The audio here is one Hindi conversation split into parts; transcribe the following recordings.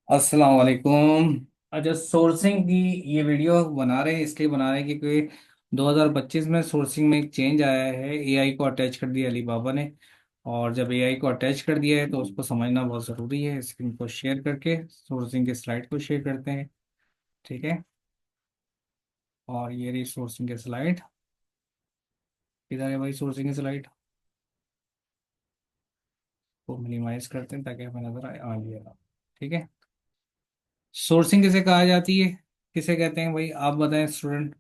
अस्सलाम वालेकुम। अच्छा, सोर्सिंग की ये वीडियो बना रहे हैं, इसलिए बना रहे हैं क्योंकि 2025 में सोर्सिंग में एक चेंज आया है। एआई को अटैच कर दिया अलीबाबा ने। और जब एआई को अटैच कर दिया है तो उसको समझना बहुत ज़रूरी है। स्क्रीन को शेयर करके सोर्सिंग के स्लाइड को शेयर करते हैं। ठीक है। और ये रही सोर्सिंग के स्लाइड। इधर है भाई सोर्सिंग की स्लाइड को मिनिमाइज करते हैं ताकि हमें नजर आए। ये रहा। ठीक है। सोर्सिंग किसे कहा जाती है, किसे कहते हैं भाई, आप बताएं स्टूडेंट।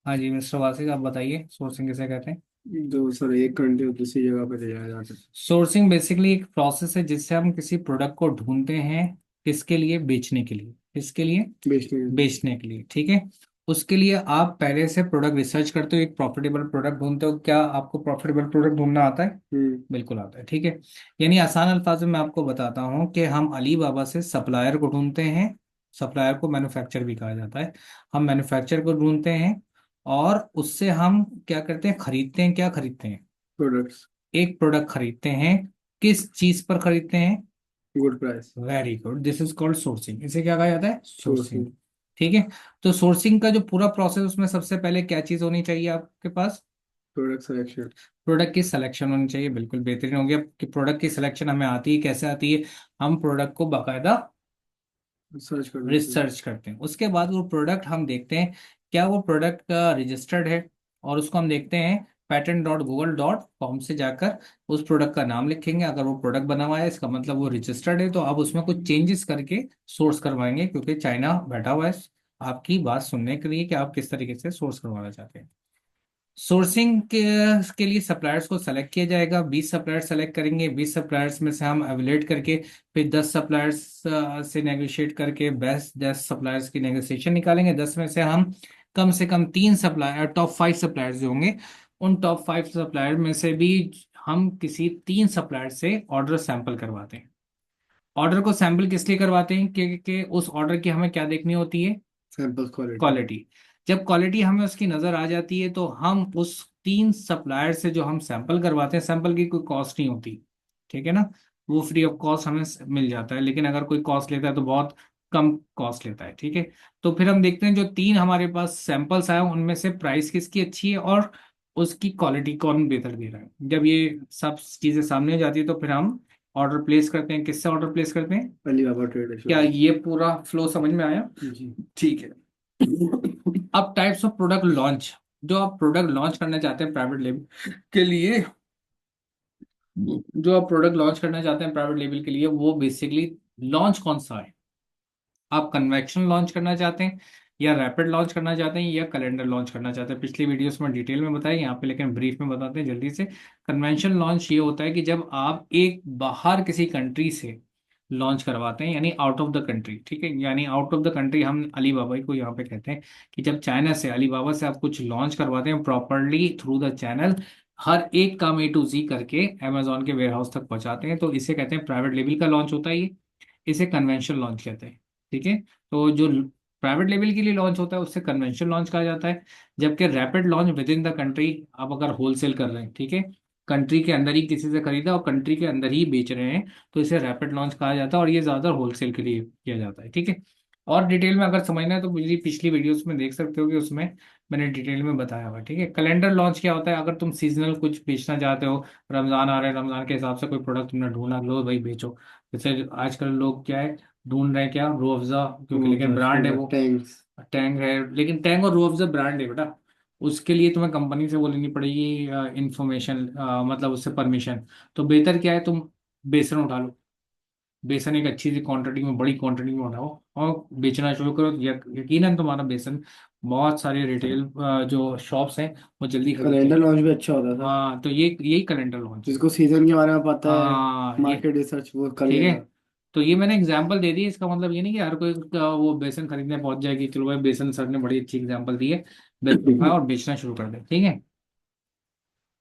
हाँ जी मिस्टर वासिक, आप बताइए सोर्सिंग किसे कहते हैं। जो सर एक घंटे दूसरी जगह पे ले जाया जाता है। सोर्सिंग बेसिकली एक प्रोसेस है जिससे हम किसी प्रोडक्ट को ढूंढते हैं। किसके लिए? बेचने के लिए। किसके लिए? बेचने के लिए। बेचने के लिए। ठीक है। उसके लिए आप पहले से प्रोडक्ट रिसर्च करते हो, एक प्रॉफिटेबल प्रोडक्ट ढूंढते हो। क्या आपको प्रॉफिटेबल प्रोडक्ट ढूंढना आता है? हम्म। बिल्कुल आता है। ठीक है। यानी आसान अल्फाज में मैं आपको बताता हूँ कि हम अली बाबा से सप्लायर को ढूंढते हैं। सप्लायर को मैन्युफैक्चर भी कहा जाता है। हम मैन्युफैक्चर को ढूंढते हैं और उससे हम क्या करते हैं? खरीदते हैं। क्या खरीदते हैं? प्रोडक्ट्स। एक प्रोडक्ट खरीदते हैं। किस चीज पर खरीदते हैं? Good price. Very good, this is called sourcing. इसे क्या कहा जाता है? सोर्सिंग। सोर्सिंग। ठीक है। तो सोर्सिंग का जो पूरा प्रोसेस, उसमें सबसे पहले क्या चीज होनी चाहिए आपके पास? Product selection. प्रोडक्ट की सिलेक्शन होनी चाहिए। बिल्कुल बेहतरीन हो गया कि प्रोडक्ट की सिलेक्शन हमें आती है। कैसे आती है? हम प्रोडक्ट को बाकायदा सर्च करना चाहिए। रिसर्च करते हैं। उसके बाद वो प्रोडक्ट हम देखते हैं क्या वो प्रोडक्ट का रजिस्टर्ड है। और उसको हम देखते हैं patent.google.com से जाकर उस प्रोडक्ट का नाम लिखेंगे। अगर वो प्रोडक्ट बना हुआ है इसका मतलब वो रजिस्टर्ड है। तो अब उसमें कुछ चेंजेस करके सोर्स करवाएंगे क्योंकि चाइना बैठा हुआ है आपकी बात सुनने के लिए कि आप किस तरीके से सोर्स करवाना चाहते हैं। सोर्सिंग के लिए सप्लायर्स को सेलेक्ट किया जाएगा। 20 सप्लायर्स सेलेक्ट करेंगे। 20 सप्लायर्स में से हम एवेलेट करके फिर 10 सप्लायर्स से नेगोशिएट करके बेस्ट 10 सप्लायर्स की नेगोशिएशन निकालेंगे। 10 में से हम कम से कम 3 सप्लायर, टॉप 5 सप्लायर्स जो होंगे, उन टॉप 5 सप्लायर में से भी हम किसी 3 सप्लायर से ऑर्डर सैंपल करवाते हैं। ऑर्डर को सैंपल किस लिए करवाते हैं? कि उस ऑर्डर की हमें क्या देखनी होती है? Sample quality. क्वालिटी। जब क्वालिटी हमें उसकी नजर आ जाती है तो हम उस 3 सप्लायर से जो हम सैंपल करवाते हैं, सैंपल की कोई कॉस्ट नहीं होती। ठीक है ना। वो फ्री ऑफ कॉस्ट हमें मिल जाता है। लेकिन अगर कोई कॉस्ट लेता है तो बहुत कम कॉस्ट लेता है। ठीक है। तो फिर हम देखते हैं जो 3 हमारे पास सैंपल्स आए उनमें से प्राइस किसकी अच्छी है और उसकी क्वालिटी कौन बेहतर दे रहा है। जब ये सब चीजें सामने आ जाती है तो फिर हम ऑर्डर प्लेस करते हैं। किससे ऑर्डर प्लेस करते हैं? अलीबाबा ट्रेड क्या एसोसिएशन। ये पूरा फ्लो समझ में आया? जी। ठीक है। अब टाइप्स ऑफ प्रोडक्ट लॉन्च। जो आप प्रोडक्ट लॉन्च करना चाहते हैं प्राइवेट लेबल के लिए, जो आप प्रोडक्ट लॉन्च करना चाहते हैं प्राइवेट लेबल के लिए, वो बेसिकली लॉन्च कौन सा है? आप कन्वेक्शन लॉन्च करना चाहते हैं या रैपिड लॉन्च करना चाहते हैं या कैलेंडर लॉन्च करना चाहते हैं? पिछली वीडियोस में डिटेल में बताया, यहाँ पे लेकिन ब्रीफ में बताते हैं जल्दी से। कन्वेंशन लॉन्च ये होता है कि जब आप एक बाहर किसी कंट्री से लॉन्च करवाते हैं, यानी आउट ऑफ द कंट्री। ठीक है। यानी आउट ऑफ द कंट्री हम अलीबाबा को यहाँ पे कहते हैं कि जब चाइना से, अलीबाबा से आप कुछ लॉन्च करवाते हैं प्रॉपरली थ्रू द चैनल, हर एक काम A to Z करके अमेजोन के वेयर हाउस तक पहुंचाते हैं, तो इसे कहते हैं प्राइवेट लेवल का लॉन्च होता है ये। इसे कन्वेंशन लॉन्च कहते हैं। ठीक है। तो जो प्राइवेट लेवल के लिए लॉन्च होता है उससे कन्वेंशन लॉन्च कहा जाता है। जबकि rapid launch with in the country, आप अगर होलसेल कर रहे हैं, ठीक है, कंट्री के अंदर ही किसी से खरीदा और कंट्री के अंदर ही बेच रहे हैं, तो इसे रैपिड लॉन्च कहा जाता है और ये ज्यादा होलसेल के लिए किया जाता है। ठीक है। और डिटेल में अगर समझना है तो मेरी पिछली वीडियोस में देख सकते हो कि उसमें मैंने डिटेल में बताया हुआ है। ठीक है। कैलेंडर लॉन्च क्या होता है? अगर तुम सीजनल कुछ बेचना चाहते हो, रमजान आ रहा है, रमजान के हिसाब से कोई प्रोडक्ट तुमने ढूंढा, लो भाई बेचो। जैसे आजकल लोग क्या है ढूंढ रहे हैं? क्या? रूह अफ़ज़ा, क्योंकि वो लेकिन ब्रांड है वो। टैंक्स। टैंग है, लेकिन टैंग और रूह अफ़ज़ा ब्रांड है बेटा। उसके लिए तुम्हें कंपनी से वो लेनी पड़ेगी इंफॉर्मेशन, मतलब उससे परमिशन। तो बेहतर क्या है, तुम बेसन उठा लो। बेसन एक अच्छी सी क्वांटिटी में, बड़ी क्वांटिटी में उठाओ और बेचना शुरू करो। यकीनन तुम्हारा बेसन बहुत सारे रिटेल जो शॉप्स हैं वो जल्दी खरीद कैलेंडर लेंगे। लॉन्च भी अच्छा होता था। हाँ, तो ये यही कैलेंडर लॉन्च है। जिसको सीजन के बारे में पता है, हाँ ये। मार्केट रिसर्च वो कर ठीक है। लेगा। तो ये मैंने एग्जांपल दे दी। इसका मतलब ये नहीं कि हर कोई वो बेसन खरीदने पहुंच जाएगी। चलो भाई, बेसन सर ने बड़ी अच्छी एग्जांपल दी है। बेसन उठाओ और बेचना शुरू कर दे। ठीक है।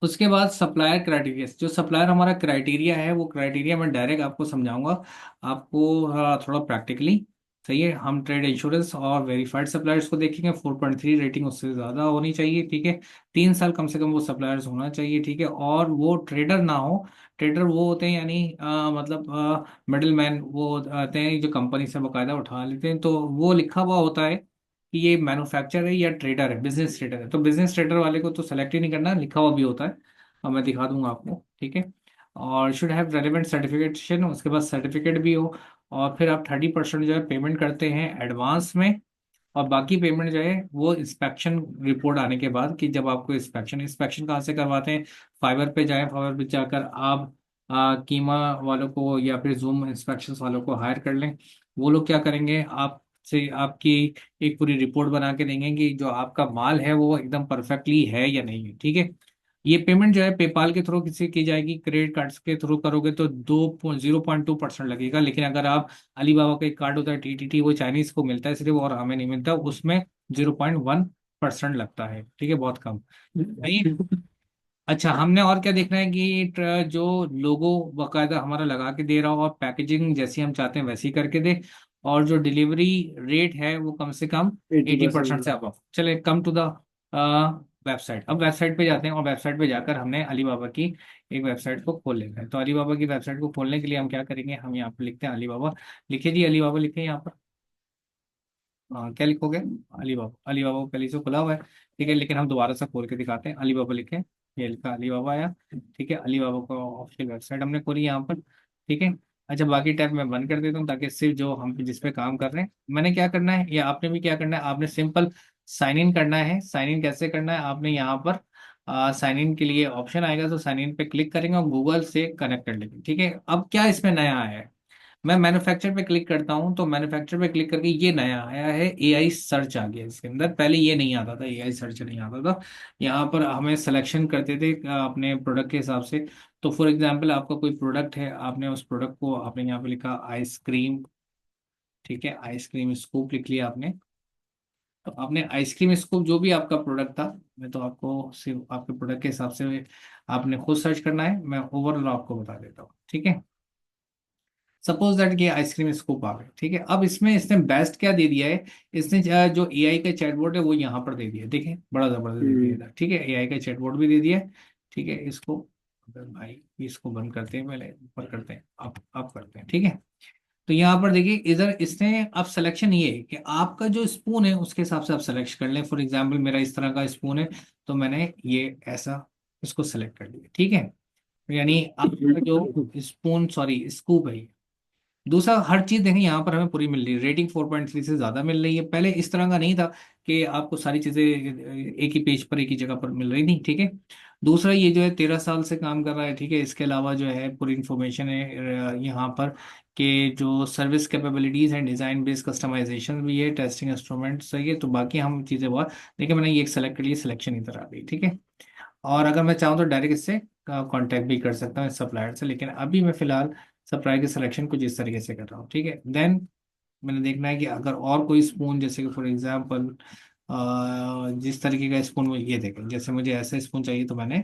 उसके बाद सप्लायर क्राइटेरिया। जो सप्लायर हमारा क्राइटेरिया है वो क्राइटेरिया मैं डायरेक्ट आपको समझाऊंगा, आपको थोड़ा प्रैक्टिकली। सही है। हम ट्रेड इंश्योरेंस और वेरीफाइड सप्लायर्स को देखेंगे। 4.3 रेटिंग उससे ज़्यादा होनी चाहिए। ठीक है। 3 साल कम से कम वो सप्लायर्स होना चाहिए। ठीक है। और वो ट्रेडर ना हो। ट्रेडर वो होते हैं, यानी मतलब मिडिल मैन वो आते हैं जो कंपनी से बकायदा उठा लेते हैं, तो वो लिखा हुआ होता है कि ये मैन्युफैक्चरर है या ट्रेडर है, बिजनेस ट्रेडर है। तो बिजनेस ट्रेडर वाले को तो सेलेक्ट ही नहीं करना, लिखा हुआ भी होता है, और मैं दिखा दूंगा आपको, ठीक है। और शुड हैव रेलिवेंट सर्टिफिकेशन, उसके बाद सर्टिफिकेट भी हो। और फिर आप 30% जो है पेमेंट करते हैं एडवांस में, और बाकी पेमेंट जो है वो इंस्पेक्शन रिपोर्ट आने के बाद, कि जब आपको इंस्पेक्शन इंस्पेक्शन कहाँ से करवाते हैं, फाइबर पे जाएं, फाइबर पे जाकर आप कीमा वालों को या फिर जूम इंस्पेक्शन वालों को हायर कर लें। वो लोग क्या करेंगे, आपसे आपकी एक पूरी रिपोर्ट बना के देंगे कि जो आपका माल है वो एकदम परफेक्टली है या नहीं है, ठीक है। ये पेमेंट जो है पेपाल के थ्रू किसी की जाएगी, क्रेडिट कार्ड्स के थ्रू करोगे तो 0.2% लगेगा, लेकिन अगर आप अलीबाबा का एक कार्ड होता है टीटीटी, वो चाइनीज को मिलता है सिर्फ, और हमें नहीं मिलता, उसमें 0.1% लगता है, ठीक है, बहुत कम नहीं। अच्छा, हमने और क्या देखना है कि जो लोगो बकायदा हमारा लगा के दे रहा हो, और पैकेजिंग जैसी हम चाहते हैं वैसी करके दे, और जो डिलीवरी रेट है वो कम से कम 80% 80%। से अब चले। Come to the website. अब वेबसाइट पे जाते हैं, और वेबसाइट पे जाकर हमने अलीबाबा की एक वेबसाइट को खोल लेना है। तो अलीबाबा की वेबसाइट को खोलने के लिए हम क्या करेंगे, हम यहाँ पे लिखते हैं अलीबाबा। लिखिए जी, अलीबाबा लिखिए यहाँ पर। हाँ, क्या लिखोगे, अलीबाबा। अलीबाबा पहले से खुला हुआ है, ठीक है, लेकिन हम दोबारा से खोल के दिखाते हैं। अलीबाबा लिखें, ये लिखा अलीबाबा आया, ठीक है। अलीबाबा को ऑफिशियल वेबसाइट हमने खोली यहाँ पर, ठीक है। अच्छा, बाकी टैब मैं बंद कर देता हूँ, ताकि सिर्फ जो हम जिस पे काम कर रहे हैं, मैंने क्या करना है या आपने भी क्या करना है, आपने सिंपल साइन इन करना है। साइन इन कैसे करना है, आपने यहाँ पर साइन इन के लिए ऑप्शन आएगा, तो साइन इन पे क्लिक करेंगे और गूगल से कनेक्ट कर लेंगे, ठीक है। अब क्या इसमें नया आया है, मैं मैन्युफैक्चर पे क्लिक करता हूँ, तो मैन्युफैक्चर पे क्लिक करके ये नया आया है, एआई सर्च आ गया इसके अंदर। पहले ये नहीं आता था, एआई सर्च नहीं आता था। यहाँ पर हमें सिलेक्शन करते थे अपने प्रोडक्ट के हिसाब से। तो फॉर एग्जांपल आपका कोई प्रोडक्ट है, आपने उस प्रोडक्ट को आपने यहाँ पे लिखा आइसक्रीम, ठीक है, आइसक्रीम स्कूप लिख लिया आपने। तो आपने आइसक्रीम स्कूप जो भी आपका प्रोडक्ट था, मैं तो आपको सिर्फ आपके प्रोडक्ट के हिसाब से आपने खुद सर्च करना है, मैं ओवरऑल आपको बता देता हूँ, ठीक है। सपोज दैट कि आइसक्रीम स्कूप आ गए, ठीक है। अब इसमें इसने बेस्ट क्या दे दिया है, इसने जो एआई का चैटबॉट है वो यहाँ पर दे दिया है, देखें बड़ा जबरदस्त दे दिया हम्म। है, ठीक है, एआई का चैटबॉट भी दे दिया है, ठीक है। इसको अगर भाई इसको बंद करते हैं, पहले ऊपर करते हैं, आप करते हैं, ठीक है। तो यहाँ पर देखिए, इधर इसने अब सिलेक्शन ये है कि आपका जो स्पून है उसके हिसाब से आप सेलेक्ट कर लें। फॉर एग्जाम्पल मेरा इस तरह का स्पून है, तो मैंने ये ऐसा इसको सेलेक्ट कर लिया, ठीक है। यानी आपका जो स्पून, सॉरी स्कूप है। दूसरा, हर चीज देखें यहाँ पर हमें पूरी मिल रही है, रेटिंग 4.3 से ज्यादा मिल रही है। पहले इस तरह का नहीं था कि आपको सारी चीजें एक ही पेज पर एक ही जगह पर मिल रही थी, ठीक है। दूसरा, ये जो है 13 साल से काम कर रहा है, ठीक है। इसके अलावा जो है पूरी इंफॉर्मेशन है यहाँ पर, कि जो सर्विस कैपेबिलिटीज हैं, डिजाइन बेस्ड कस्टमाइजेशन भी है, टेस्टिंग इंस्ट्रूमेंट सही है। तो बाकी हम चीजें बहुत देखिए, मैंने ये एक सेलेक्ट कर लिया, सिलेक्शन इधर आ गई, ठीक है। और अगर मैं चाहूँ तो डायरेक्ट इससे कांटेक्ट भी कर सकता हूँ सप्लायर से, लेकिन अभी मैं फिलहाल सप्लायर की सिलेक्शन कुछ इस तरीके से कर रहा हूँ, ठीक है। देन मैंने देखना है कि अगर और कोई स्पून, जैसे कि फॉर एग्जांपल जिस तरीके का स्पून मुझे, ये देखें, जैसे मुझे ऐसा स्पून चाहिए, तो मैंने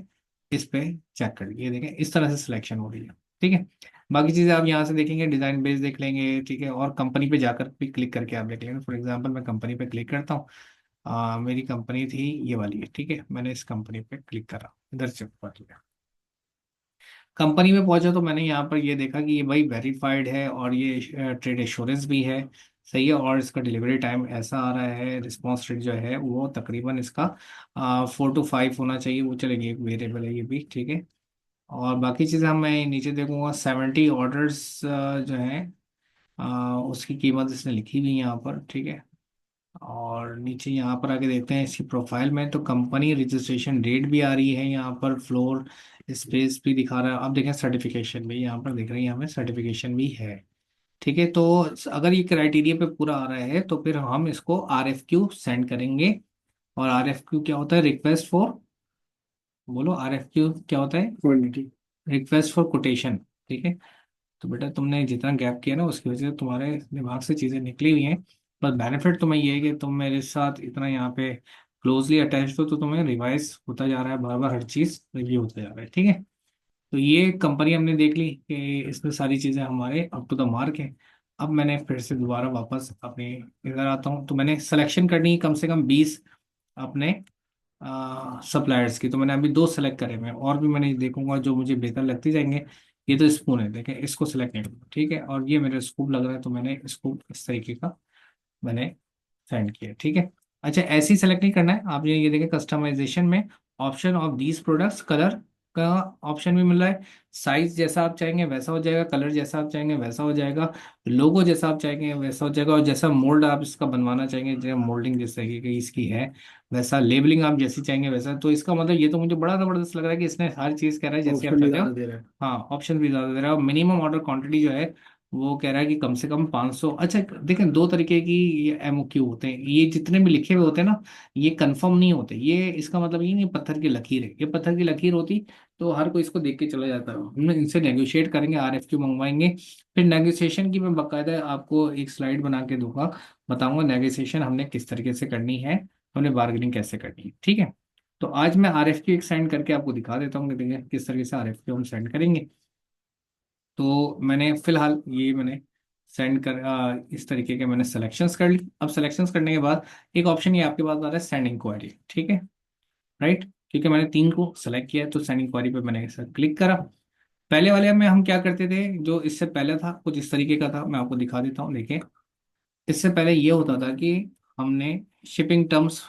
इस पे चेक कर लिया, ये देखें इस तरह से सिलेक्शन हो रही है, ठीक है। बाकी चीज़ें आप यहाँ से देखेंगे, डिज़ाइन बेस देख लेंगे, ठीक है। और कंपनी पे जाकर भी क्लिक करके आप देख लेंगे। फॉर एग्जांपल मैं कंपनी पे क्लिक करता हूँ, मेरी कंपनी थी ये वाली है, ठीक है। मैंने इस कंपनी पे क्लिक करा, इधर से पढ़ लिया। कंपनी में पहुंचा तो मैंने यहाँ पर ये देखा कि ये भाई वेरीफाइड है, और ये ट्रेड एश्योरेंस भी है, सही है। और इसका डिलीवरी टाइम ऐसा आ रहा है, रिस्पॉन्स रेट जो है वो तकरीबन इसका 4 to 5 होना चाहिए, वो चलेगी, एक वेरिएबल है ये भी, ठीक है। और बाकी चीज़ें हम मैं नीचे देखूंगा, 70 ऑर्डर्स जो हैं उसकी कीमत इसने लिखी हुई है यहाँ पर, ठीक है। और नीचे यहाँ पर आके देखते हैं इसकी प्रोफाइल में, तो कंपनी रजिस्ट्रेशन डेट भी आ रही है यहाँ पर, फ्लोर स्पेस भी दिखा रहा है। अब देखें सर्टिफिकेशन भी यहाँ पर दिख रही है, हमें सर्टिफिकेशन भी है, ठीक है। तो अगर ये क्राइटेरिया पे पूरा आ रहा है, तो फिर हम इसको RFQ सेंड करेंगे। और RFQ क्या होता है, रिक्वेस्ट फॉर, बोलो RFQ क्या होता है, क्वांटिटी। रिक्वेस्ट फॉर कोटेशन, ठीक है। तो बेटा तुमने जितना गैप किया ना, उसकी वजह से तुम्हारे दिमाग से चीज़ें निकली हुई हैं। पर बेनिफिट तुम्हें ये है कि तुम मेरे साथ इतना यहाँ पे क्लोजली अटैच्ड हो, तो तुम्हें रिवाइज होता जा रहा है, बार बार हर चीज़ रिव्यू होता जा रहा है, ठीक है। तो ये कंपनी हमने देख ली कि इसमें सारी चीज़ें हमारे अप टू द मार्क है। अब मैंने फिर से दोबारा वापस अपने इधर आता हूँ, तो मैंने सिलेक्शन करनी है कम से कम 20 अपने सप्लायर्स की, तो मैंने अभी दो सेलेक्ट करे हुए हैं, और भी मैंने देखूंगा जो मुझे बेहतर लगती जाएंगे। ये तो स्पून है, देखें इसको सेलेक्ट नहीं करूंगा, ठीक है। और ये मेरे स्कूप लग रहा है, तो मैंने स्कूप इस तरीके का मैंने सेंड किया, ठीक है। अच्छा, ऐसे ही सेलेक्ट नहीं करना है, आप ये देखें कस्टमाइजेशन में option of these products, colour का ऑप्शन भी मिल रहा है। साइज जैसा आप चाहेंगे वैसा हो जाएगा, कलर जैसा आप चाहेंगे वैसा हो जाएगा, लोगो जैसा आप चाहेंगे वैसा हो जाएगा, और जैसा मोल्ड आप इसका बनवाना चाहेंगे, जैसे मोल्डिंग जिस तरीके की इसकी है वैसा, लेबलिंग आप जैसी चाहेंगे वैसा। तो इसका मतलब ये तो मुझे बड़ा जबरदस्त लग रहा है कि इसने हर चीज कह रहा है जैसी आप ऑप्शन भी चाहते हो। ज्यादा दे रहा है। हाँ, ऑप्शन भी ज्यादा दे रहा है, और मिनिमम ऑर्डर क्वांटिटी जो है वो कह रहा है कि कम से कम 500। अच्छा देखें, दो तरीके की ये एमओक्यू होते हैं, ये जितने भी लिखे हुए होते हैं ना, ये कंफर्म नहीं होते। ये इसका मतलब ये नहीं पत्थर की लकीर है, ये पत्थर की लकीर होती तो हर कोई इसको देख के चला जाता है। हम इनसे नेगोशिएट करेंगे, आरएफक्यू मंगवाएंगे, फिर नेगोशिएशन की मैं बकायदा आपको एक स्लाइड बना के दूंगा, बताऊंगा नेगोशिएशन हमने किस तरीके से करनी है, हमने बार्गेनिंग कैसे करनी है, ठीक है। तो आज मैं आरएफक्यू एक सेंड करके आपको दिखा देता हूँ कि देखिए किस तरीके से आरएफक्यू हम सेंड करेंगे। तो मैंने फिलहाल ये मैंने सेंड कर इस तरीके के मैंने सिलेक्शंस कर ली। अब सिलेक्शंस करने के बाद एक ऑप्शन ये आपके पास आ रहा है सेंड इंक्वायरी, ठीक है, राइट। क्योंकि मैंने तीन को सेलेक्ट किया है, तो सेंड इंक्वायरी पे मैंने इसे क्लिक करा। पहले वाले में हम क्या करते थे, जो इससे पहले था कुछ इस तरीके का था, मैं आपको दिखा देता हूँ, देखिए। इससे पहले ये होता था कि हमने शिपिंग टर्म्स,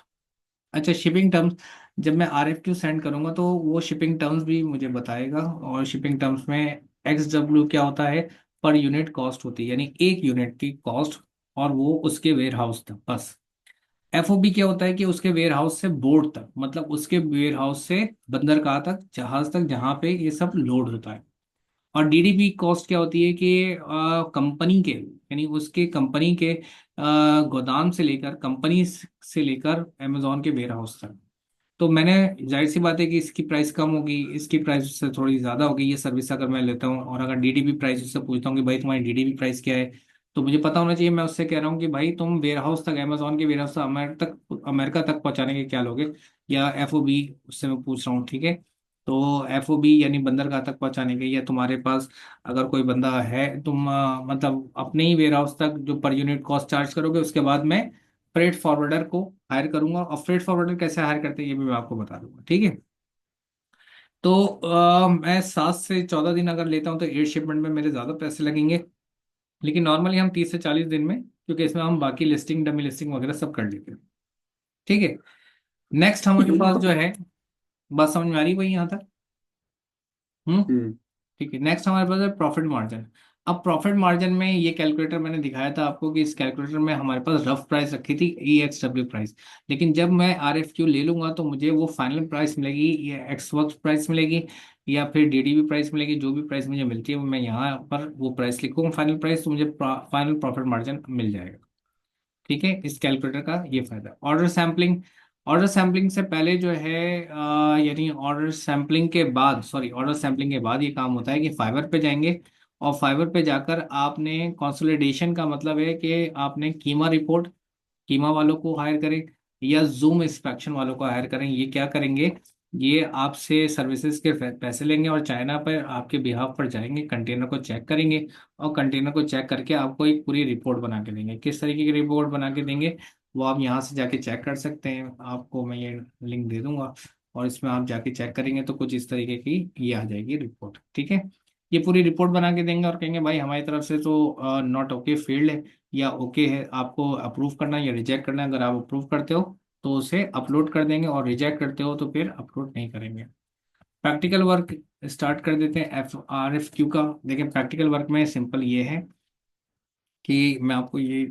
अच्छा शिपिंग टर्म्स, जब मैं आरएफक्यू सेंड करूंगा तो वो शिपिंग टर्म्स भी मुझे बताएगा, और शिपिंग टर्म्स में एक्सडब्ल्यू क्या होता है, पर यूनिट कॉस्ट होती है, यानी एक यूनिट की कॉस्ट, और वो उसके वेयर हाउस तक बस। एफओबी क्या होता है कि उसके वेयर हाउस से बोर्ड तक, मतलब उसके वेयर हाउस से बंदरगाह तक, जहाज तक, जहां पे ये सब लोड होता है। और डीडीपी कॉस्ट क्या होती है कि कंपनी के, यानी उसके कंपनी के गोदाम से लेकर, कंपनी से लेकर अमेजोन के वेयर हाउस तक। तो मैंने, जाहिर सी बात है कि इसकी प्राइस कम होगी, इसकी प्राइस उससे थोड़ी ज्यादा होगी, ये सर्विस अगर मैं लेता हूँ, और अगर डीडीपी प्राइस उससे पूछता हूँ कि भाई तुम्हारी डीडीपी प्राइस क्या है, तो मुझे पता होना चाहिए। मैं उससे कह रहा हूँ कि भाई तुम वेयर हाउस तक, अमेजोन के वेयर हाउस तक, अमेरिका तक पहुंचाने के क्या लोगे, या एफओबी उससे मैं पूछ रहा हूँ, ठीक है। तो एफओबी यानी बंदरगाह तक पहुंचाने के, या तुम्हारे पास अगर कोई बंदा है, तुम मतलब अपने ही वेयर हाउस तक जो पर यूनिट कॉस्ट चार्ज करोगे, उसके बाद मैं फ्रेट फॉरवर्डर को हायर करूंगा। और फ्रेट फॉरवर्डर कैसे हायर करते हैं ये भी मैं आपको बता दूंगा, ठीक है। तो मैं 7 से 14 दिन अगर लेता हूँ तो एयर शिपमेंट में मेरे ज़्यादा पैसे लगेंगे, लेकिन नॉर्मली हम 30 से 40 दिन में, क्योंकि इसमें हम बाकी लिस्टिंग, डमी लिस्टिंग वगैरह सब कर लेते हैं, ठीक है। नेक्स्ट हमारे पास जो है, बात समझ में आ रही है भाई यहाँ तक? हम्म। हम्म। ठीक है, नेक्स्ट हमारे पास है प्रॉफिट मार्जिन। अब प्रॉफिट मार्जिन में ये कैलकुलेटर मैंने दिखाया था आपको कि इस कैलकुलेटर में हमारे पास रफ प्राइस रखी थी, EXW प्राइस। लेकिन जब मैं RFQ ले लूंगा तो मुझे वो फाइनल प्राइस मिलेगी, या एक्स वर्क प्राइस मिलेगी, या फिर डीडीबी प्राइस मिलेगी, जो भी प्राइस मुझे मिलती है वो मैं यहाँ पर वो प्राइस लिखूंगा फाइनल प्राइस, तो मुझे फाइनल प्रॉफिट मार्जिन मिल जाएगा, ठीक है। इस कैलकुलेटर का ये फायदा। ऑर्डर सैम्पलिंग, ऑर्डर सैम्पलिंग से पहले जो है यानी ऑर्डर सैम्पलिंग के बाद, सॉरी ऑर्डर सैम्पलिंग के बाद ये काम होता है कि फाइवर पे जाएंगे, और फाइवर पे जाकर आपने कंसोलिडेशन का मतलब है कि आपने कीमा रिपोर्ट, कीमा वालों को हायर करें, या जूम इंस्पेक्शन वालों को हायर करें। ये क्या करेंगे, ये आपसे सर्विसेज के पैसे लेंगे, और चाइना पर आपके बिहाफ पर जाएंगे, कंटेनर को चेक करेंगे, और कंटेनर को चेक करके आपको एक पूरी रिपोर्ट बना के देंगे। किस तरीके की रिपोर्ट बना के देंगे वो आप यहाँ से जाके चेक कर सकते हैं, आपको मैं ये लिंक दे दूंगा, और इसमें आप जाके चेक करेंगे तो कुछ इस तरीके की ये आ जाएगी रिपोर्ट, ठीक है। ये पूरी रिपोर्ट बना के देंगे और कहेंगे भाई हमारी तरफ से तो नॉट ओके फील्ड है, या ओके है, आपको अप्रूव करना है या रिजेक्ट करना है। अगर आप अप्रूव करते हो तो उसे अपलोड कर देंगे, और रिजेक्ट करते हो तो फिर अपलोड नहीं करेंगे। प्रैक्टिकल वर्क स्टार्ट कर देते हैं RFQ का। देखिए प्रैक्टिकल वर्क में सिंपल ये है कि मैं आपको ये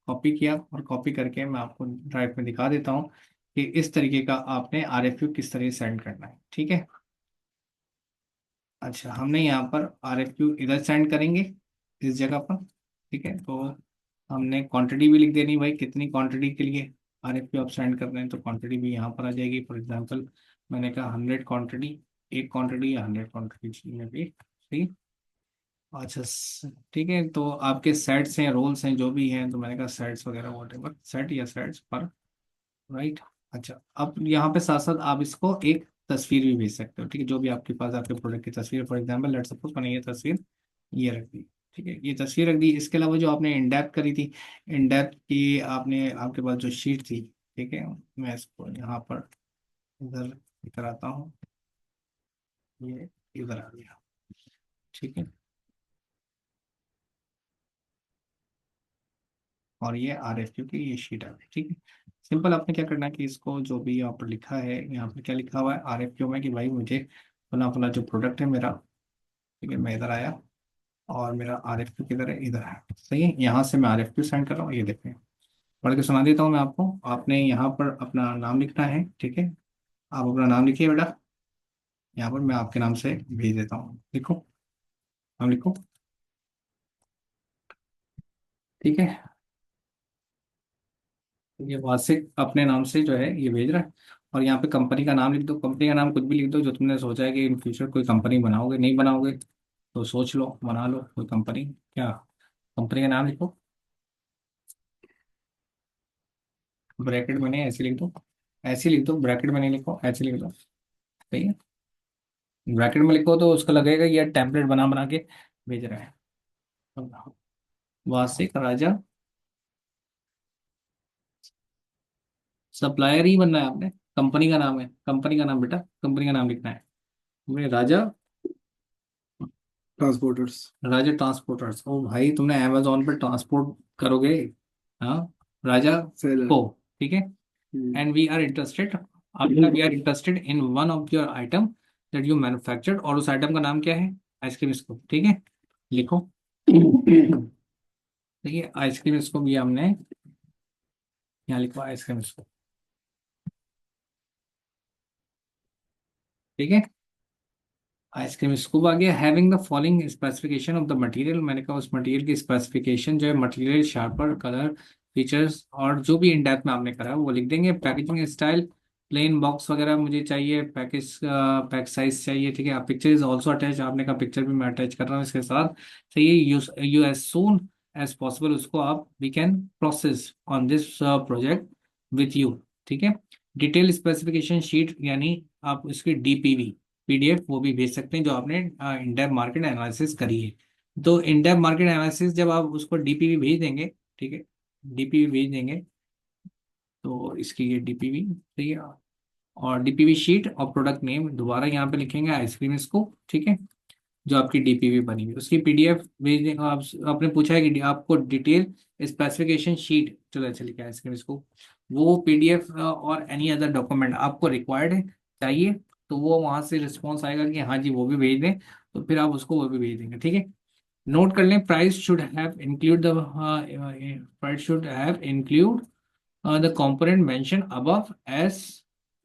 कॉपी किया, और कॉपी करके मैं आपको ड्राइव में दिखा देता हूँ कि इस तरीके का आपने RFQ किस तरह सेंड करना है, ठीक है। अच्छा, हमने यहाँ पर RFQ इधर सेंड करेंगे, इस जगह पर, ठीक है। तो हमने क्वांटिटी भी लिख देनी, भाई कितनी क्वांटिटी के लिए RFQ आप सेंड कर रहे हैं, तो क्वांटिटी भी यहाँ पर आ जाएगी। फॉर एग्जांपल मैंने कहा 100 क्वांटिटी, एक क्वांटिटी या 100 क्वांटिटी चाहिए भी, ठीक। अच्छा ठीक है, तो आपके सेट्स हैं, रोल्स हैं, जो भी हैं, तो मैंने कहा सेट्स वगैरह वॉट एवर, सेट या सेट्स पर, राइट। अच्छा, अब यहाँ पे साथ साथ आप इसको एक तस्वीर भी भेज सकते हो, ठीक है, जो भी आपके पास आपके प्रोडक्ट की तस्वीर। फॉर एग्जांपल लेट्स सपोज मैंने ये तस्वीर ये रख दी, ठीक है, ये तस्वीर रख दी। इसके अलावा जो आपने इन डेप्थ करी थी, इन डेप्थ की आपने, आपके पास जो शीट थी, ठीक है, मैं इसको यहाँ पर इधर इधर आता हूँ, ये इधर आ गया। ठीक है, और ये RFQ की ये शीट आ गई। ठीक है, सिंपल आपने क्या करना है कि इसको जो भी यहाँ पर लिखा है, यहाँ पर क्या लिखा हुआ है RFQ में कि भाई मुझे फला फला जो प्रोडक्ट है मेरा, ठीक है, मैं इधर आया और मेरा RFQ किधर है, इधर है। सही है, यहाँ से मैं RFQ सेंड कर रहा हूँ, ये देखें, पढ़ के सुना देता हूँ मैं आपको। आपने यहाँ पर अपना नाम लिखना है, ठीक है, आप अपना नाम लिखिए बेटा। यहाँ पर मैं आपके नाम से भेज देता हूँ, लिखो, नाम लिखो। ठीक है, ये वासिक अपने नाम से जो है ये भेज रहा है। और यहाँ पे कंपनी का नाम लिख दो, कंपनी का नाम कुछ भी लिख दो जो तुमने सोचा है कि इन फ्यूचर कोई कंपनी बनाओगे, नहीं बनाओगे तो सोच लो, बना लो कोई कंपनी। क्या कंपनी का नाम लिखो, ब्रैकेट में नहीं, ऐसे लिख दो, ऐसे लिख दो, ब्रैकेट में नहीं लिखो, ऐसे लिख दो। सही है, ब्रैकेट में लिखो तो उसको लगेगा ये टेम्पलेट बना बना के भेज रहा है। वासिक राजा, सप्लायर ही बनना है आपने, कंपनी का नाम है, कंपनी का नाम बेटा, कंपनी का नाम लिखना है। हमने राजा, ट्रांसपोर्टर्स। राजा ट्रांसपोर्टर्स। ओ भाई तुमने अमेजोन पे ट्रांसपोर्ट करोगे, हाँ, राजा सेलर। को। ठीक है, एंड वी आर इंटरेस्टेड, आपका we are interested in one of your item that you manufactured, और उस आइटम का नाम क्या है, आइसक्रीम स्कूप। ठीक है, लिखो। देखिए आइसक्रीम स्कूप ये हमने यहाँ लिखा आइसक्रीम स्कूप। ठीक है, आइसक्रीम स्कूप आ गया। Having the following specification of the material, मैंने कहा उस मटेरियल की स्पेसिफिकेशन जो है, मटेरियल, शार्पर, कलर, फीचर्स, और जो भी इन डेप्थ में आपने करा है वो लिख देंगे। पैकेजिंग स्टाइल, प्लेन बॉक्स वगैरह मुझे चाहिए, पैकेज पैक साइज चाहिए। ठीक है, आप पिक्चर इज ऑल्सो अटैच, आपने कहा पिक्चर भी मैं अटैच कर रहा हूँ इसके साथ। तो ये you as soon as possible उसको आप we can process on this project with you. ठीक है, डिटेल स्पेसिफिकेशन शीट यानी आप इसकी DPV PDF वो भी भेज सकते हैं जो आपने इन डेप्थ मार्केट एनालिसिस करी है। तो इन डेप्थ मार्केट एनालिसिस जब आप उसको DPV भेज देंगे, ठीक है, DPV भेज देंगे तो इसकी ये DPV, ठीक है, और DPV शीट और प्रोडक्ट नेम दोबारा यहाँ पे लिखेंगे आइसक्रीम इसको। ठीक है, जो आपकी DPV बनी हुई उसकी PDF भेज देंगे। आप आपने पूछा है कि आपको डिटेल स्पेसिफिकेशन शीट, चलो अच्छा लिखा है आइसक्रीम इसको, वो PDF और एनी अदर डॉक्यूमेंट आपको रिक्वायर्ड है, चाहिए, तो वो वहां से रिस्पॉन्स आएगा कि हाँ जी वो भी भेज दें, तो फिर आप उसको वो भी भेज देंगे। ठीक है, नोट कर लें, price should have include the, price should have include the component mention above as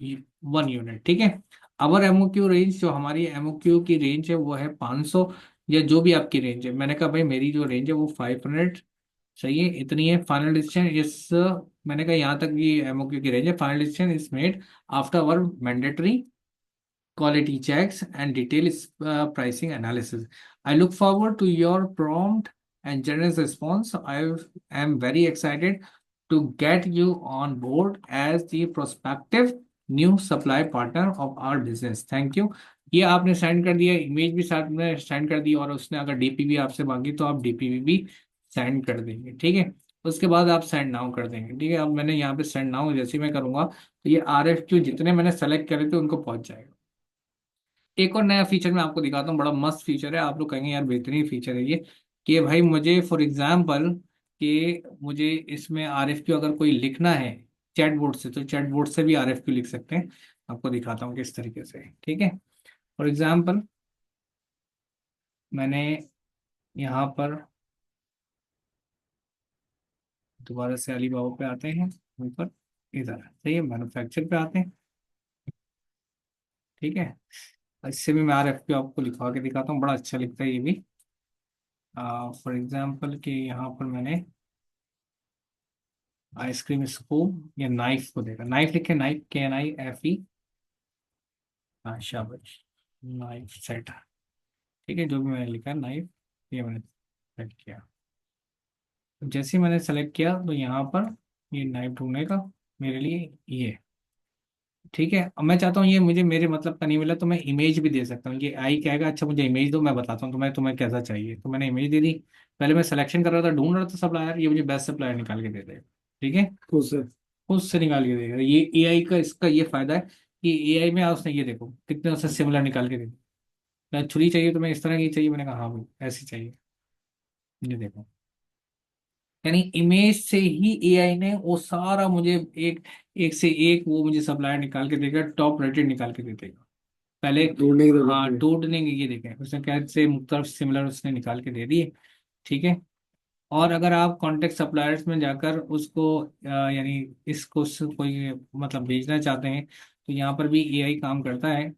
1 unit. ठीक है, अवर MOQ रेंज, जो हमारी MOQ की रेंज है वो है 500, या जो भी आपकी रेंज है। मैंने कहा भाई मेरी जो रेंज है वो 500, सही है, इतनी है। फाइनल डिसीजन इस, मैंने कहा यहाँ तक ये MOQ की रेंज है। Final decision is made after our mandatory quality checks and detailed pricing analysis. I look forward to your prompt and generous response. I am very excited to get you on board as the prospective new supply partner of our business. Thank you. ये आपने सेंड कर दिया, इमेज भी साथ में सेंड कर दी, और उसने अगर DPV आपसे मांगी तो आप DPV भी सेंड कर देंगे। ठीक है, उसके बाद आप सेंड नाउ कर देंगे। ठीक है, अब मैंने यहाँ पे सेंड नाउ जैसे ही मैं करूंगा तो ये RFQ जितने मैंने सेलेक्ट करे थे उनको पहुंच जाएगा। एक और नया फीचर मैं आपको दिखाता हूँ, बड़ा मस्त फीचर है, आप लोग कहेंगे यार बेहतरीन फीचर है ये, कि भाई मुझे फॉर एग्जांपल कि मुझे इसमें RFQ अगर कोई लिखना है चैट बोर्ड से, तो चैट बोर्ड से भी RFQ लिख सकते हैं। आपको दिखाता हूँ किस तरीके से। ठीक है, फॉर एग्जांपल मैंने यहाँ पर दोबारा से अलीबाबा पे आते हैं, ऊपर इधर सही है, मैन्युफैक्चर पे आते हैं। ठीक है, इससे भी मैं RFQ आपको लिखवा के दिखाता हूँ, बड़ा अच्छा लिखता है ये भी। फॉर एग्जाम्पल कि यहाँ पर मैंने आइसक्रीम स्कूप या नाइफ को देखा, नाइफ लिखे, नाइफ KNIFE, हाँ शाबाश, नाइफ सेट। ठीक है, जो भी मैंने लिखा नाइफ, ये मैंने सेलेक्ट किया। तो जैसे ही मैंने सेलेक्ट किया तो यहाँ पर ये नाइफ ढूंढने का मेरे लिए ये, ठीक है। अब मैं चाहता हूँ ये मुझे मेरे मतलब का नहीं मिला तो मैं इमेज भी दे सकता हूँ। ये आई कहेगा अच्छा मुझे इमेज दो, मैं बताता हूँ तुम्हें तुम्हें कैसा चाहिए, तो मैंने इमेज दे दी। पहले मैं सिलेक्शन कर रहा था, ढूंढ रहा था सप्लायर, ये मुझे बेस्ट सप्लायर निकाल के दे देगा। ठीक है, खुद से। खुद से निकाल के देगा। ये AI का इसका ये फायदा है कि एआई में उसने ये देखो कितने उससे सिमिलर निकाल के दे दिया। छुरी चाहिए तुम्हें इस तरह की चाहिए, मैंने कहा हाँ भाई ऐसी चाहिए, ये देखो। यानी इमेज से ही एआई ने वो सारा मुझे एक एक से एक वो मुझे सप्लायर निकाल के देगा, टॉप रेटेड निकाल के दे देगा पहले। ढूंढने की जरूरत हाँ नहीं है। ढूंढने की, ये देखें उसने कैसे मुख्तलिफ सिमिलर उसने निकाल के दे दिए, ठीक है। और अगर आप कॉन्टेक्ट सप्लायर्स में जाकर उसको यानी इसको कोई मतलब भेजना चाहते हैं, तो यहाँ पर भी एआई काम करता है,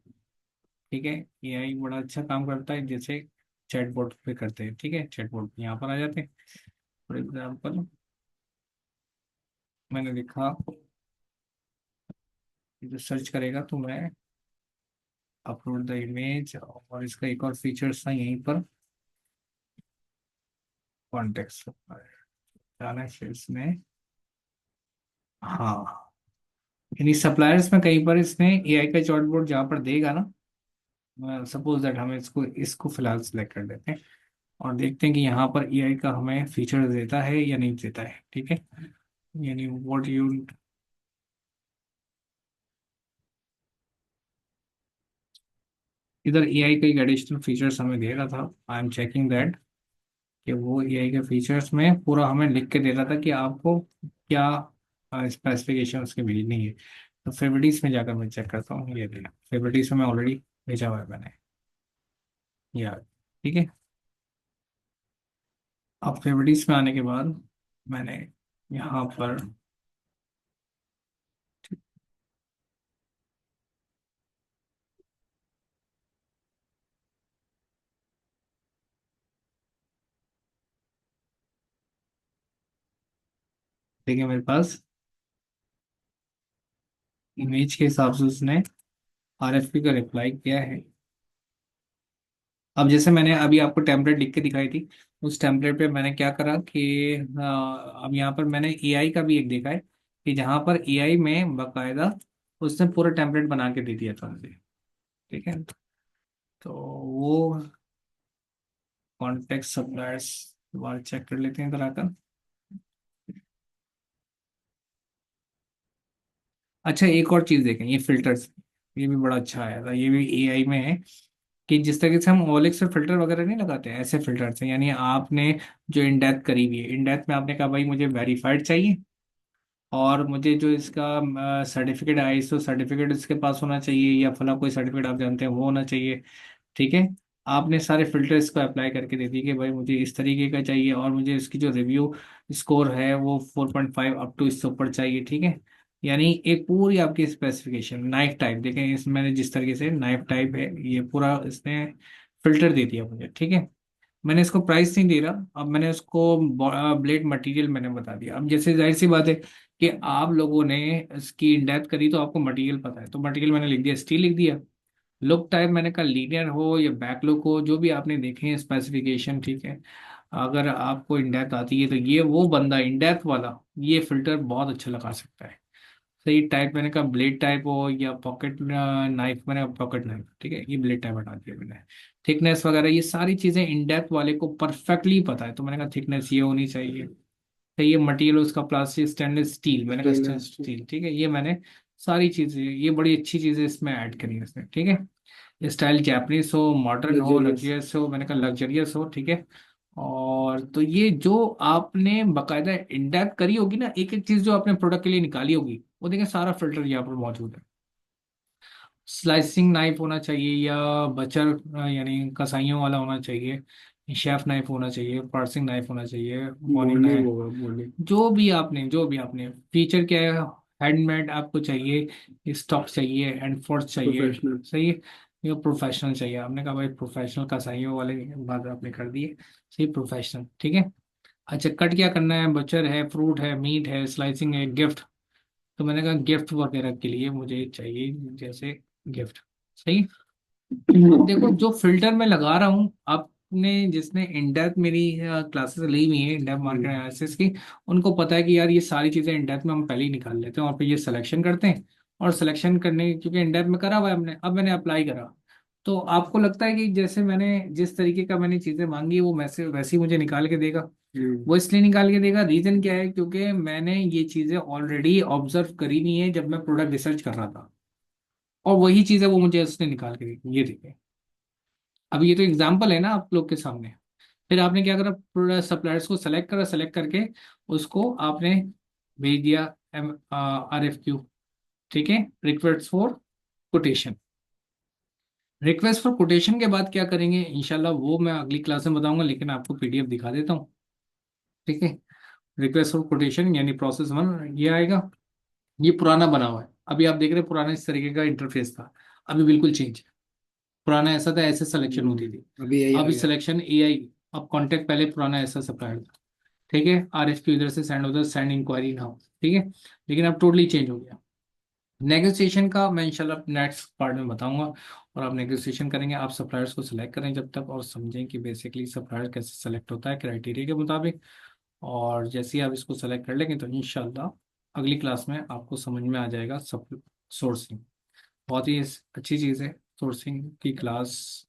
ठीक है। एआई बड़ा अच्छा काम करता है, जैसे चैटबॉट पे करते हैं, ठीक है। चैटबॉट यहाँ पर आ जाते हैं। फॉर एग्जाम्पल मैंने लिखा, जो सर्च करेगा तो मैं अपलोड द इमेज, और इसका एक और फीचर्स था यहीं पर, कॉन्टेक्स्ट जाना है फिर इसमें। हाँ, यानी सप्लायर्स में कहीं पर इसने एआई का चैटबॉट जहाँ पर देगा ना, सपोज दैट हमें इसको इसको फिलहाल सिलेक्ट कर देते हैं और देखते हैं कि यहाँ पर एआई का हमें फीचर देता है या नहीं देता है, ठीक है। यानी व्हाट यू, इधर एआई का एक एडिशनल फीचर्स हमें दे रहा था, आई एम चेकिंग दैट, कि वो एआई के फीचर्स में पूरा हमें लिख के दे रहा था कि आपको क्या स्पेसिफिकेशन उसके भेजनी है। तो फेवरेटिस में जाकर मैं चेक करता हूँ, ये देखा फेवरेटिस में मैं ऑलरेडी भेजा हुआ है मैंने, यार, ठीक है। अब फेवरेटिस में आने के बाद मैंने यहाँ पर, देखिए मेरे पास इमेज के हिसाब से उसने आरएफपी का रिप्लाई किया है। अब जैसे मैंने अभी आपको टेम्पलेट लिख के दिखाई थी, उस टेम्पलेट पे मैंने क्या करा कि अब यहाँ पर मैंने एआई का भी एक देखा है कि जहाँ पर एआई में बाकायदा उसने पूरा टेम्पलेट बना के दे दिया था मुझे, ठीक है। तो वो कॉन्टेक्ट सप्लायर्स दोबारा चेक कर लेते हैं इधर आकर। अच्छा एक और चीज़ देखें, ये फिल्टर्स, ये भी बड़ा अच्छा आया था, ये भी एआई में है कि जिस तरीके से हम ओएलएक्स पे फिल्टर वगैरह नहीं लगाते हैं, ऐसे फिल्टर्स हैं। यानी आपने जो इन डेप्थ करी हुई है, इन डेप्थ में आपने कहा भाई मुझे वेरीफाइड चाहिए, और मुझे जो इसका सर्टिफिकेट आईएसओ सर्टिफिकेट इसके पास होना चाहिए, या फला कोई सर्टिफिकेट आप जानते हैं वो होना चाहिए, ठीक है। आपने सारे फिल्टर्स को अप्लाई करके दे दिए कि भाई मुझे इस तरीके का चाहिए, और मुझे इसकी जो रिव्यू स्कोर है वो 4.5 अप टू इससे ऊपर चाहिए, ठीक है। यानी एक पूरी आपकी स्पेसिफिकेशन, नाइफ टाइप देखें इस मैंने जिस तरीके से नाइफ टाइप है ये पूरा इसने फिल्टर दे दिया मुझे, ठीक है। मैंने इसको प्राइस नहीं दे रहा, अब मैंने उसको ब्लेड मटेरियल मैंने बता दिया। अब जैसे जाहिर सी बात है कि आप लोगों ने इसकी इन डेप्थ करी तो आपको मटेरियल पता है, तो मटेरियल मैंने लिख दिया, स्टील लिख दिया। लुक टाइप मैंने कहा लीनियर हो या बैक लुक हो, जो भी आपने देखे हैं स्पेसिफिकेशन, ठीक है। अगर आपको इन डेप्थ आती है तो ये वो बंदा इन डेप्थ वाला ये फिल्टर बहुत अच्छा लगा सकता है। सही टाइप मैंने कहा ब्लेड टाइप हो या पॉकेट नाइफ, मैंने पॉकेट नाइफ, ठीक है, ये ब्लेड टाइप हटा दिया मैंने। थिकनेस वगैरह ये सारी चीजें इन डेप्थ वाले को परफेक्टली पता है, तो मैंने कहा थिकनेस ये होनी चाहिए। तो ये मटेरियल उसका प्लास्टिक स्टेनलेस स्टील, मैंने कहा स्टेनलेस स्टेनलेस स्टील। स्टील, ठीक है। ये मैंने सारी चीजें, ये बड़ी अच्छी चीजें इसमें ऐड करी है इसने, ठीक है। स्टाइल जैपनीज हो, मॉडर्न हो, लग्जरियस। लग्जरियस हो, मैंने कहा लग्जरियस हो, ठीक है। और तो ये जो आपने बकायदा इंडेप्थ करी होगी ना, एक एक चीज जो आपने प्रोडक्ट के लिए निकाली होगी, वो देखें सारा फिल्टर यहाँ पर मौजूद है। स्लाइसिंग नाइफ होना चाहिए या बचर यानी कसाइयों वाला होना चाहिए, शेफ नाइफ होना चाहिए, पार्सिंग नाइफ होना चाहिए, बॉनिंग मॉर्निंग नाइफ, होगा मॉर्निंग। जो भी आपने फीचर क्या है, हैंडमेड आपको चाहिए, स्टॉक चाहिए, एंड फोर्स चाहिए, प्रोफेशनल। सही है। ये प्रोफेशनल चाहिए, आपने कहा भाई प्रोफेशनल कसाइयों वाले बात आपने कर दी है, सही प्रोफेशनल, ठीक है। अच्छा कट क्या करना है, बचर है, फ्रूट है, मीट है, स्लाइसिंग है, गिफ्ट, तो मैंने कहा गिफ्ट वगैरह के लिए मुझे चाहिए जैसे गिफ्ट, सही। अब देखो जो फिल्टर मैं लगा रहा हूँ, आपने जिसने इन डेप्थ मेरी क्लासेस ली हुई है इन डेप्थ मार्केट एनालिसिस की, उनको पता है कि यार ये सारी चीजें इन डेप्थ में हम पहले ही निकाल लेते हैं और फिर ये सिलेक्शन करते हैं। और सिलेक्शन करने क्योंकि इन डेप्थ में करा हुआ है हमने, अब मैंने अप्लाई करा, तो आपको लगता है कि जैसे मैंने जिस तरीके का मैंने चीजें मांगी वो वैसे वैसे ही मुझे निकाल के देगा। वो इसलिए निकाल के देगा, रीजन क्या है, क्योंकि मैंने ये चीजें ऑलरेडी ऑब्जर्व करी हुई है जब मैं प्रोडक्ट रिसर्च कर रहा था। और वही चीज़ है वो मुझे उसने निकाल के दी, ये देखिए। अब ये तो एग्जाम्पल है ना आप लोग के सामने। फिर आपने क्या करा, पूरा सप्लायर्स को सेलेक्ट करा, सेलेक्ट करके उसको आपने भेज दिया RFQ, ठीक है, request for quotation. Request for quotation के बाद क्या करेंगे इंशाल्लाह वो मैं अगली क्लास में बताऊंगा, लेकिन आपको PDF दिखा देता हूँ, ठीक है। रिक्वेस्ट फॉर कोटेशन यानी प्रोसेस वन ये आएगा। ये पुराना बना हुआ है, अभी आप देख रहे हैं पुराना इस तरीके का इंटरफेस था, अभी बिल्कुल चेंज है। पुराना ऐसा था, ऐसे सिलेक्शन होती थी। अभी यही आ अब गया। Selection AI। अब कॉन्टेक्ट पहले पुराना ऐसा सप्लायर था, ठीक है। RFQ इधर से सेंड होता है, सेंड इंक्वायरी नाउ, ठीक है। लेकिन अब टोटली चेंज हो गया। नेगोशिएशन का मैं इंशाल्लाह नेक्स्ट पार्ट में बताऊंगा। और आप नेगोशिएशन करेंगे, आप सप्लायर्स को सिलेक्ट करें जब तक, और समझें कि बेसिकली सप्लायर कैसे सेलेक्ट होता है क्राइटेरिया के मुताबिक। और जैसे ही आप इसको सेलेक्ट कर लेंगे तो इंशाल्लाह अगली क्लास में आपको समझ में आ जाएगा सब। सोर्सिंग बहुत ही अच्छी चीज़ है, सोर्सिंग की क्लास